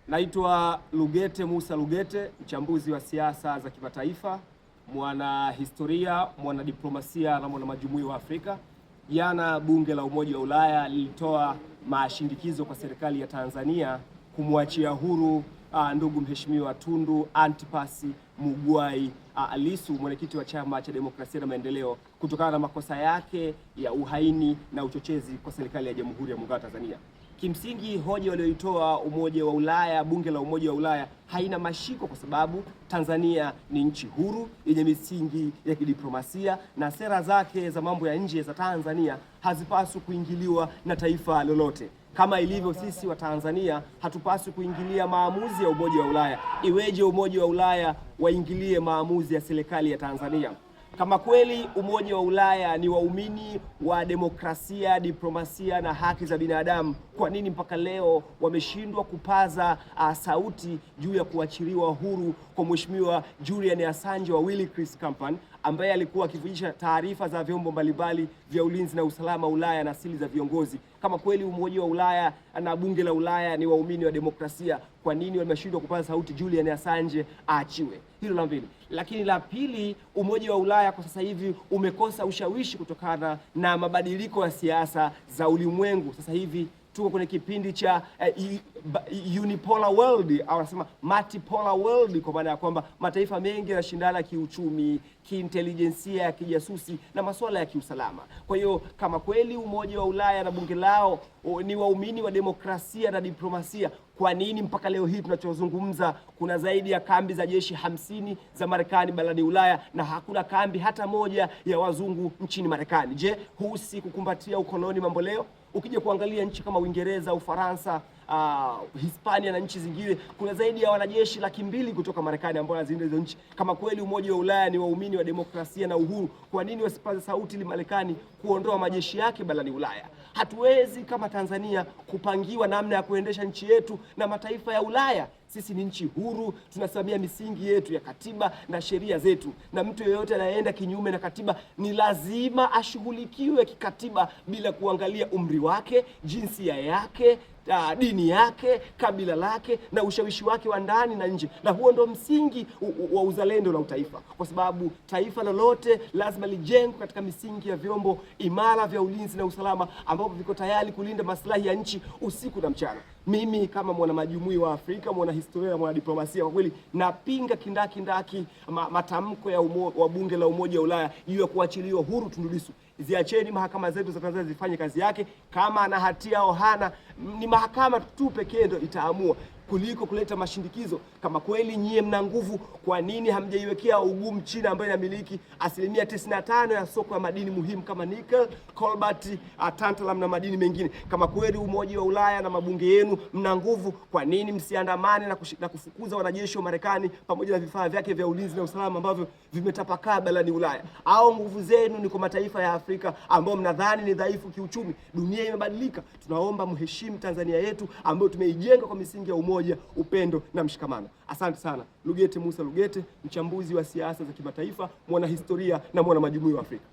Naitwa Lugete Musa Lugete, mchambuzi wa siasa za kimataifa, mwana historia, mwana diplomasia na mwana majumui wa Afrika. Jana bunge la Umoja wa Ulaya lilitoa mashindikizo kwa serikali ya Tanzania kumwachia huru ndugu mheshimiwa Tundu Antipas Mugwai Lissu, mwenyekiti wa Chama cha Demokrasia na Maendeleo, kutokana na makosa yake ya uhaini na uchochezi kwa serikali ya Jamhuri ya Muungano wa Tanzania. Kimsingi hoja walioitoa Umoja wa Ulaya, bunge la Umoja wa Ulaya, haina mashiko kwa sababu Tanzania ni nchi huru yenye misingi ya kidiplomasia na sera zake za mambo ya nje za Tanzania hazipaswi kuingiliwa na taifa lolote. Kama ilivyo sisi wa Tanzania hatupaswi kuingilia maamuzi ya Umoja wa Ulaya, iweje Umoja wa Ulaya waingilie maamuzi ya serikali ya Tanzania? Kama kweli Umoja wa Ulaya ni waumini wa demokrasia, diplomasia na haki za binadamu, kwa nini mpaka leo wameshindwa kupaza sauti juu ya kuachiliwa huru kwa Mheshimiwa Julian Assange wa WikiLeaks Company, ambaye alikuwa akivujisha taarifa za vyombo mbalimbali vya ulinzi na usalama Ulaya na asili za viongozi? Kama kweli Umoja wa Ulaya na bunge la Ulaya ni waumini wa demokrasia, kwa nini wameshindwa kupaza sauti Julian Assange aachiwe? Hilo la pili. Lakini la pili, Umoja wa Ulaya kwa sasa hivi umekosa ushawishi kutokana na mabadiliko ya siasa za ulimwengu. Sasa hivi tuko kwenye kipindi cha unipolar world, au nasema multipolar world, kwa maana ya kwamba mataifa mengi yanashindana kiuchumi, kiintelijensia, ya kijasusi na masuala ya kiusalama. Kwa hiyo kama kweli Umoja wa Ulaya na bunge lao ni waumini wa demokrasia na diplomasia, kwa nini mpaka leo hii tunachozungumza kuna zaidi ya kambi za jeshi 50 za Marekani barani Ulaya na hakuna kambi hata moja ya wazungu nchini Marekani? Je, huu si kukumbatia ukoloni mambo leo? Ukija kuangalia nchi kama Uingereza, Ufaransa, Hispania na nchi zingine, kuna zaidi ya wanajeshi 200,000 kutoka Marekani ambao wanazinda hizo nchi. Kama kweli Umoja wa Ulaya ni waumini wa demokrasia na uhuru, kwa nini wasipaze sauti ili Marekani kuondoa majeshi yake barani Ulaya? Hatuwezi kama Tanzania kupangiwa namna ya kuendesha nchi yetu na mataifa ya Ulaya. Sisi ni nchi huru, tunasimamia misingi yetu ya katiba na sheria zetu, na mtu yeyote anayeenda kinyume na katiba ni lazima ashughulikiwe kikatiba bila kuangalia umri wake, jinsia yake, dini yake, kabila lake na ushawishi wake wa ndani na nje. Na huo ndo msingi wa uzalendo na utaifa, kwa sababu taifa lolote lazima lijengwe katika misingi ya vyombo imara vya ulinzi na usalama ambapo viko tayari kulinda maslahi ya nchi usiku na mchana. Mimi kama mwana majumui wa Afrika, mwana historia na mwana diplomasia, kwa kweli napinga kindaki matamko ya wa bunge la Umoja wa Ulaya juu ya kuachiliwa huru Tundu Lissu. Ziacheni mahakama zetu za Tanzania zifanye kazi yake. Kama ana hatia au hana, ni mahakama tu pekee ndio itaamua, kuliko kuleta mashindikizo. Kama kweli nyie mna nguvu, kwa nini hamjaiwekea ugumu China ambayo inamiliki 95% ya soko ya madini muhimu kama nickel, cobalt, tantalum na madini mengine? Kama kweli Umoja wa Ulaya na mabunge yenu mna nguvu, kwa nini msiandamane na kufukuza wanajeshi wa Marekani pamoja na vifaa vyake vya ulinzi na usalama ambavyo vimetapakaa barani Ulaya? Au nguvu zenu ni kwa mataifa ya Afrika ambao mnadhani ni dhaifu kiuchumi? Dunia imebadilika. Tunaomba mheshimu Tanzania yetu ambayo tumeijenga kwa misingi ya umoja, upendo na mshikamano. Asante sana. Lugete Musa Lugete, mchambuzi wa siasa za kimataifa, mwana historia na mwana majumui wa Afrika.